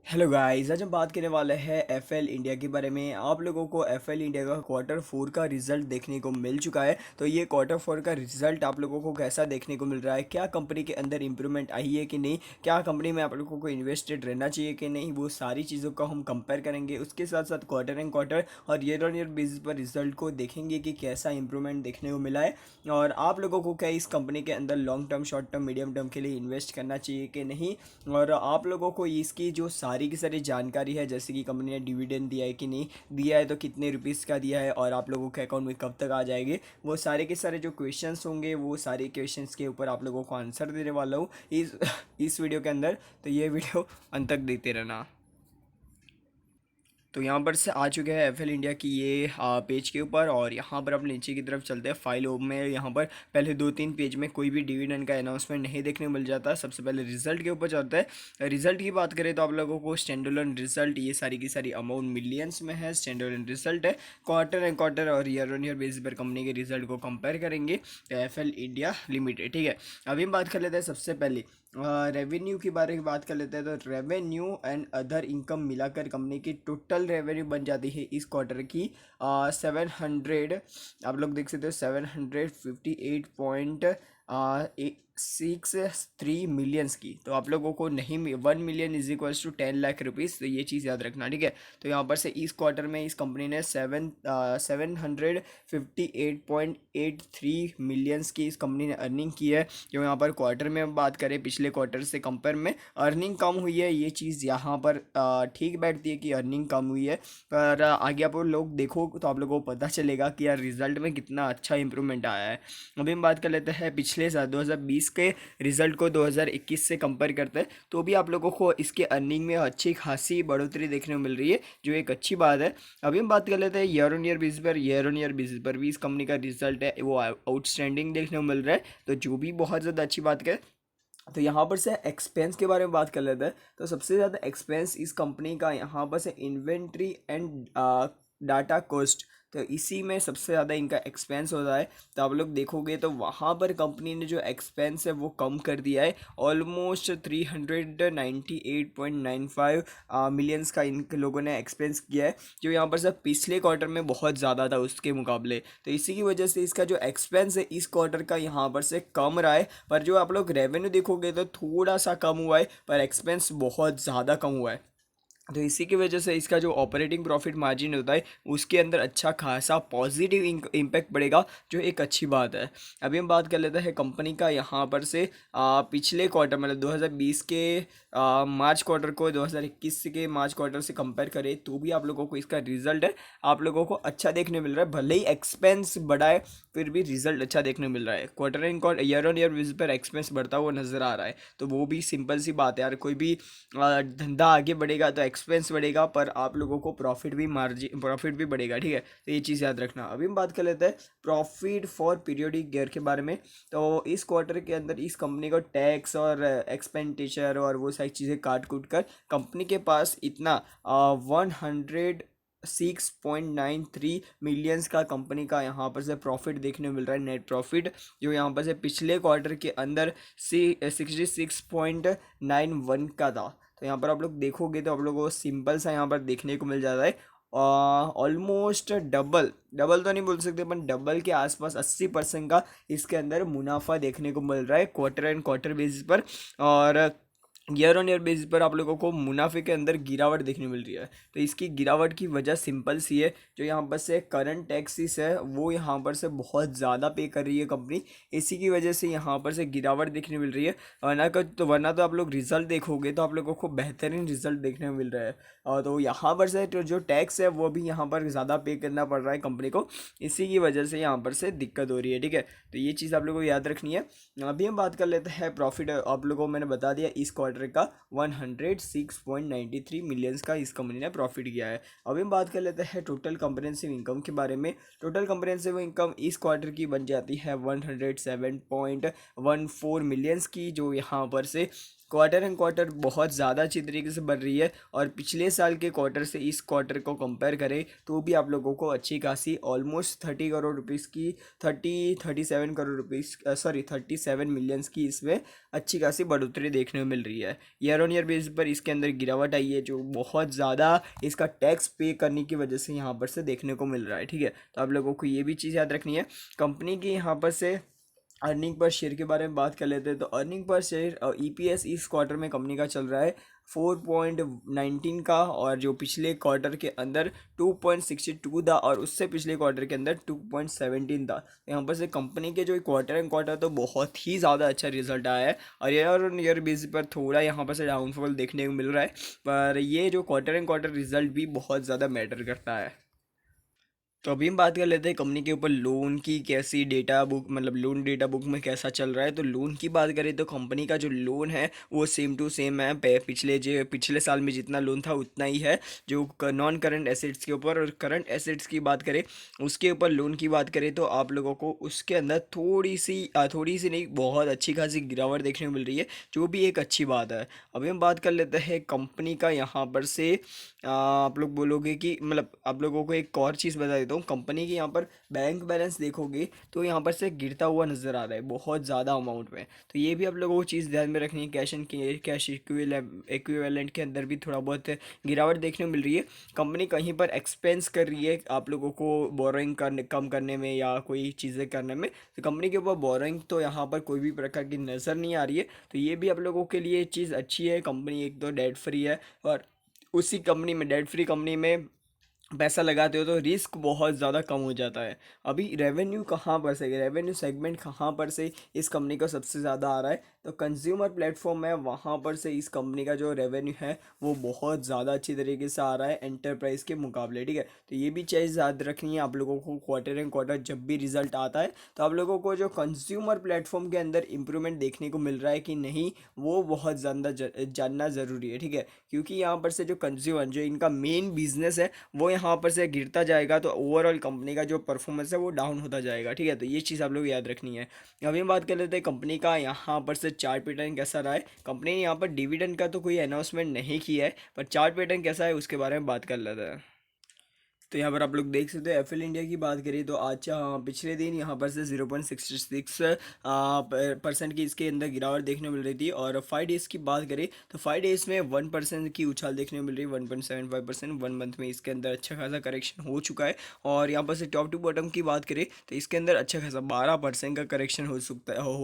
Hello guys, आज हम बात करने वाले हैं एफएल इंडिया के बारे में। आप लोगों को एफएल इंडिया का क्वार्टर फोर का रिजल्ट देखने को मिल चुका है। तो ये क्वार्टर फोर का रिजल्ट आप लोगों को कैसा देखने को मिल रहा है, क्या कंपनी के अंदर इंप्रूवमेंट आई है कि नहीं, क्या कंपनी में आप लोगों को इन्वेस्टेड रहना चाहिए कि नहीं, वो सारी चीज़ों को हम कंपेयर करेंगे। उसके साथ साथ क्वार्टर एंड क्वार्टर और ईयर ऑन ईयर बेसिस पर रिजल्ट को देखेंगे कि कैसा इंप्रूवमेंट देखने को मिला है और आप लोगों को क्या इस कंपनी के अंदर long term, short term, medium term के लिए इन्वेस्ट करना चाहिए कि नहीं। और आप लोगों को इसकी जो सारी की सारी जानकारी है, जैसे कि कंपनी ने डिविडेंड दिया है कि नहीं दिया है, तो कितने रुपीज़ का दिया है और आप लोगों के अकाउंट में कब तक आ जाएंगे, वो सारे के सारे जो क्वेश्चंस होंगे वो सारे क्वेश्चंस के ऊपर आप लोगों को आंसर देने वाला हूँ इस वीडियो के अंदर। तो ये वीडियो अंत तक देखते रहना। तो यहाँ पर से आ चुके हैं एफएल इंडिया की ये पेज के ऊपर, और यहाँ पर अपने नीचे की तरफ चलते हैं फाइल ओम में। यहाँ पर पहले दो तीन पेज में कोई भी डिविडेंड का अनाउंसमेंट नहीं देखने को मिल जाता। सबसे पहले रिजल्ट के ऊपर चलता है। रिजल्ट की बात करें तो आप लोगों को स्टैंड अलोन रिजल्ट, ये सारी की सारी अमाउंट मिलियंस में है। स्टैंड अलोन रिजल्ट है, क्वार्टर एंड क्वार्टर और ईयर ऑन ईयर बेसिस पर कंपनी के रिजल्ट को कंपेयर करेंगे एफएल इंडिया लिमिटेड। ठीक है, अभी हम बात कर लेते हैं सबसे पहले रेवेन्यू के बारे में बात कर लेते हैं। तो रेवेन्यू एंड अदर इनकम मिलाकर कंपनी की टोटल रेवेन्यू बन जाती है इस क्वार्टर की 700, आप लोग देख सकते हो 758.63 की। तो आप लोगों को नहीं 1 million is equals to 10 lakh rupees, तो ये चीज़ याद रखना। ठीक है, तो यहाँ पर से इस क्वार्टर में इस कंपनी ने 758.83 की इस कंपनी ने अर्निंग की है। जो यहाँ पर क्वार्टर में हम बात करें, पिछले क्वार्टर से कंपेयर में अर्निंग कम हुई है, ये चीज़ यहाँ पर ठीक बैठती है कि अर्निंग कम हुई है। पर आगे आप लोग देखो तो आप लोगों को पता चलेगा कि यार रिजल्ट में कितना अच्छा इंप्रूवमेंट आया है। अभी हम बात कर लेते हैं पिछले साल 2020 के रिजल्ट को 2021 से कंपेयर करते हैं, तो भी आप लोगों को इसके अर्निंग में अच्छी खासी बढ़ोतरी देखने को मिल रही है, जो एक अच्छी बात है। अभी हम बात कर लेते हैं ईयर ऑन ईयर बेसिस पर। ईयर ऑन ईयर बेसिस पर भी इस कंपनी का रिजल्ट है वो आउटस्टैंडिंग देखने को मिल रहा है, तो जो भी बहुत ज़्यादा अच्छी बात है। तो यहाँ पर से एक्सपेंस के बारे में बात कर लेते हैं। तो सबसे ज़्यादा एक्सपेंस इस कंपनी का यहाँ पर से इन्वेंट्री एंड डाटा कॉस्ट, तो इसी में सबसे ज़्यादा इनका एक्सपेंस होता है। तो आप लोग देखोगे तो वहाँ पर कंपनी ने जो एक्सपेंस है वो कम कर दिया है, ऑलमोस्ट 398.95 मिलियंस का इन लोगों ने एक्सपेंस किया है, जो यहाँ पर सब पिछले क्वार्टर में बहुत ज़्यादा था उसके मुकाबले। तो इसी की वजह से इसका जो एक्सपेंस है इस क्वार्टर का यहाँ पर से कम रहा है। पर जो आप लोग रेवेन्यू देखोगे तो थोड़ा सा कम हुआ है, पर एक्सपेंस बहुत ज़्यादा कम हुआ है। तो इसी की वजह से इसका जो ऑपरेटिंग प्रॉफिट मार्जिन होता है उसके अंदर अच्छा खासा पॉजिटिव इम्पैक्ट पड़ेगा, जो एक अच्छी बात है। अभी हम बात कर लेते हैं कंपनी का यहाँ पर से पिछले क्वार्टर मतलब 2020 के मार्च क्वार्टर को 2021 के मार्च क्वार्टर से कंपेयर करें, तो भी आप लोगों को इसका रिजल्ट है आप लोगों को अच्छा देखने मिल रहा है। भले ही एक्सपेंस बढ़ा है, फिर भी रिजल्ट अच्छा देखने मिल रहा है। Quarter and quarter, year on year basis पर एक्सपेंस बढ़ता हुआ नजर आ रहा है, तो वो भी सिंपल सी बात है यार। कोई भी धंधा आगे बढ़ेगा तो एक्सपेंस बढ़ेगा, पर आप लोगों को प्रॉफिट भी बढ़ेगा। ठीक है, तो ये चीज़ याद रखना। अभी हम बात कर लेते हैं प्रॉफिट फॉर पीरियोडिक ईयर के बारे में। तो इस क्वार्टर के अंदर इस कंपनी को टैक्स और एक्सपेंडिचर और वो सारी चीज़ें काट कूट कर कंपनी के पास इतना 106.93 मिलियंस का कंपनी का यहाँ पर से प्रॉफिट देखने को मिल रहा है, नेट प्रॉफिट, जो यहाँ पर से पिछले क्वार्टर के अंदर 66.91 का था। तो यहाँ पर आप लोग देखोगे तो आप लोगों को सिंपल सा यहाँ पर देखने को मिल जाता है ऑलमोस्ट डबल, डबल तो नहीं बोल सकते पर डबल के आसपास 80% का इसके अंदर मुनाफा देखने को मिल रहा है क्वार्टर एंड क्वार्टर बेसिस पर। और ईयर ऑन ईयर बेसिस पर आप लोगों को मुनाफे के अंदर गिरावट देखने मिल रही है। तो इसकी गिरावट की वजह सिंपल सी है, जो यहाँ पर से करंट टैक्सेस है वो यहाँ पर से बहुत ज़्यादा पे कर रही है कंपनी, इसी की वजह से यहाँ पर से गिरावट देखने मिल रही है। वरना तो आप लोग रिजल्ट देखोगे तो आप लोगों को बेहतरीन रिजल्ट देखने को मिल रहा है। और तो यहाँ पर से तो जो टैक्स है वो भी यहाँ पर ज़्यादा पे करना पड़ रहा है कंपनी को, इसी की वजह से यहाँ पर से दिक्कत हो रही है। ठीक है, तो ये चीज़ आप लोगों को याद रखनी है। अभी हम बात कर लेते हैं प्रॉफिट। आप लोगों को मैंने बता दिया इस क्वार्टर का 106.93 मिलियंस का इस कंपनी ने प्रॉफिट किया है। अभी हम बात कर लेते हैं टोटल कंप्रेहेंसिव इनकम के बारे में। टोटल कंप्रेहेंसिव इनकम इस क्वार्टर की बन जाती है 107.14 मिलियंस की, जो यहाँ पर से क्वार्टर एंड क्वार्टर बहुत ज़्यादा अच्छी तरीके से बढ़ रही है, और पिछले साल के क्वार्टर से इस क्वार्टर को कंपेयर करें तो भी आप लोगों को अच्छी खासी ऑलमोस्ट 30 करोड़ रुपीज़ की 37 करोड़ रुपीज़, सॉरी 37 मिलियंस की इसमें अच्छी खासी बढ़ोतरी देखने को मिल रही है। ईयर ऑन ईयर बेसिस पर इसके अंदर गिरावट आई है, जो बहुत ज़्यादा इसका टैक्स पे करने की वजह से यहाँ पर से देखने को मिल रहा है। ठीक है, तो आप लोगों को ये भी चीज़ याद रखनी है। कंपनी की यहाँ पर से अर्निंग पर शेयर के बारे में बात कर लेते हैं, तो अर्निंग पर शेयर ईपीएस इस क्वार्टर में कंपनी का चल रहा है 4.19 का, और जो पिछले क्वार्टर के अंदर 2.62 था, और उससे पिछले क्वार्टर के अंदर 2.17 था। तो यहाँ पर से कंपनी के जो क्वार्टर एंड क्वार्टर तो बहुत ही ज़्यादा अच्छा रिजल्ट आया है, और ईयर बेसिस पर थोड़ा यहाँ पर से डाउनफॉल देखने को मिल रहा है, पर ये जो क्वार्टर एंड क्वार्टर रिजल्ट भी बहुत ज़्यादा मैटर करता है। तो अभी हम बात कर लेते हैं कंपनी के ऊपर लोन की कैसी डेटा बुक, मतलब लोन डेटा बुक में कैसा चल रहा है। तो लोन की बात करें तो कंपनी का जो लोन है वो सेम टू सेम है, पिछले साल में जितना लोन था उतना ही है, जो नॉन करंट एसेट्स के ऊपर। और करंट एसेट्स की बात करें, उसके ऊपर लोन की बात करें तो आप लोगों को उसके अंदर थोड़ी सी नहीं, बहुत अच्छी खासी गिरावट देखने को मिल रही है, जो भी एक अच्छी बात है। अभी हम बात कर लेते हैं कंपनी का यहाँ पर से, आप लोग बोलोगे कि, मतलब आप लोगों को एक और चीज़ बता देता हूँ, कंपनी के यहाँ पर बैंक बैलेंस देखोगे तो यहाँ पर से गिरता हुआ नज़र आ रहा है बहुत ज़्यादा अमाउंट में। तो ये भी आप लोगों को चीज़ ध्यान में रखनी है। कैश इक्विवेलेंट के अंदर भी थोड़ा बहुत गिरावट देखने को मिल रही है। कंपनी कहीं पर एक्सपेंस कर रही है आप लोगों को बोरोइंग करने कम करने में या कोई चीज़ें करने में, तो कंपनी के ऊपर बोरोइंग तो यहाँ पर कोई भी प्रकार की नज़र नहीं आ रही है। तो ये भी आप लोगों के लिए चीज़ अच्छी है। कंपनी एक तो डेट फ्री है, और उसी कंपनी में, डेट फ्री कंपनी में पैसा लगाते हो तो रिस्क बहुत ज़्यादा कम हो जाता है। अभी रेवेन्यू कहाँ पर से, रेवेन्यू सेगमेंट कहाँ पर से इस कंपनी का सबसे ज़्यादा आ रहा है, तो कंज्यूमर प्लेटफॉर्म है, वहाँ पर से इस कंपनी का जो रेवेन्यू है वो बहुत ज़्यादा अच्छी तरीके से आ रहा है एंटरप्राइज के मुकाबले। ठीक है, तो ये भी चीज़ याद रखनी है आप लोगों को। क्वार्टर एंड क्वार्टर जब भी रिजल्ट आता है तो आप लोगों को जो कंज्यूमर प्लेटफॉर्म के अंदर इंप्रूवमेंट देखने को मिल रहा है कि नहीं, वो बहुत ज़्यादा जानना ज़रूरी है। ठीक है, क्योंकि यहाँ पर से जो कंज्यूमर, जो इनका मेन बिजनेस है, वो यहाँ पर से गिरता जाएगा तो ओवरऑल कंपनी का जो परफॉर्मेंस है वो डाउन होता जाएगा। ठीक है, तो ये चीज़ आप लोग याद रखनी है। अभी हम बात कर लेते हैं कंपनी का यहाँ पर से चार्ट पैटर्न कैसा रहा है। कंपनी ने यहाँ पर डिविडेंड का तो कोई अनाउंसमेंट नहीं किया है, पर चार्ट पैटर्न कैसा है उसके बारे में बात कर लेते हैं। तो यहाँ पर आप लोग देख सकते हो, एफएल इंडिया की बात करें तो आज पिछले दिन यहाँ पर से 0.66 परसेंट की इसके अंदर गिरावट देखने को मिल रही थी, और 5 डेज़ की बात करें तो 5 डेज़ में 1% की उछाल देखने को मिल रही है, 1.75%। 1 मंथ में इसके अंदर अच्छा खासा करेक्शन हो चुका है। और यहाँ पर से टॉप टू बॉटम की बात करें तो इसके अंदर अच्छा खासा 12% का करेक्शन हो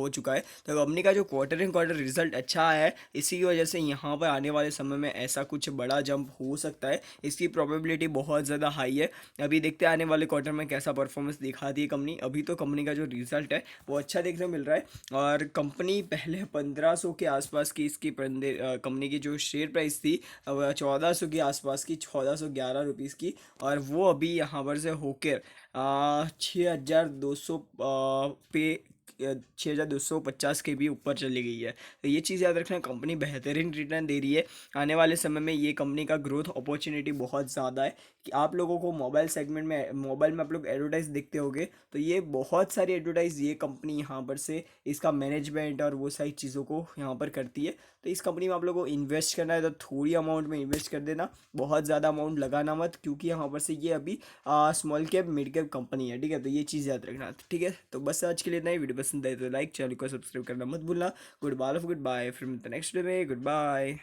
चुका है। तो कंपनी का जो क्वार्टर एंड क्वार्टर रिजल्ट अच्छा आया है, इसी की वजह से यहाँ पर आने वाले समय में ऐसा कुछ बड़ा जंप हो सकता है, इसकी प्रोबेबिलिटी बहुत ज़्यादा हाई है। अभी देखते हैं आने वाले क्वार्टर में कैसा परफॉर्मेंस दिखाती है कंपनी। अभी तो कंपनी का जो रिजल्ट है वो अच्छा देखने को मिल रहा है, और कंपनी पहले 1500 के आसपास की इसकी कंपनी की जो शेयर प्राइस थी 1400 के आसपास की, 1411 रुपीज़ की, और वो अभी यहाँ पर से होकर 6200 पे 6250 के भी ऊपर चली गई है। तो ये चीज़ याद रखना, कंपनी बेहतरीन रिटर्न दे रही है। आने वाले समय में ये कंपनी का ग्रोथ अपॉर्चुनिटी बहुत ज़्यादा है। कि आप लोगों को मोबाइल सेगमेंट में, मोबाइल में आप लोग एडवर्टाइज देखते होगे, तो ये बहुत सारी एडवर्टाइज ये कंपनी यहाँ पर से इसका मैनेजमेंट और वो सारी चीज़ों को यहाँ पर करती है। तो इस कंपनी में आप लोगों को इन्वेस्ट करना है तो थोड़ी अमाउंट में इन्वेस्ट कर देना, बहुत ज़्यादा अमाउंट लगाना मत, क्योंकि यहाँ पर से ये अभी small cap mid cap company है। ठीक है, तो ये चीज़ याद रखना। ठीक है, तो बस आज के लिए इतना ही। वीडियो पसंद आए तो लाइक, चैनल को सब्सक्राइब करना मत भूलना। गुड बाय, फिर मिलते हैं नेक्स्ट वीडियो में। Good bye.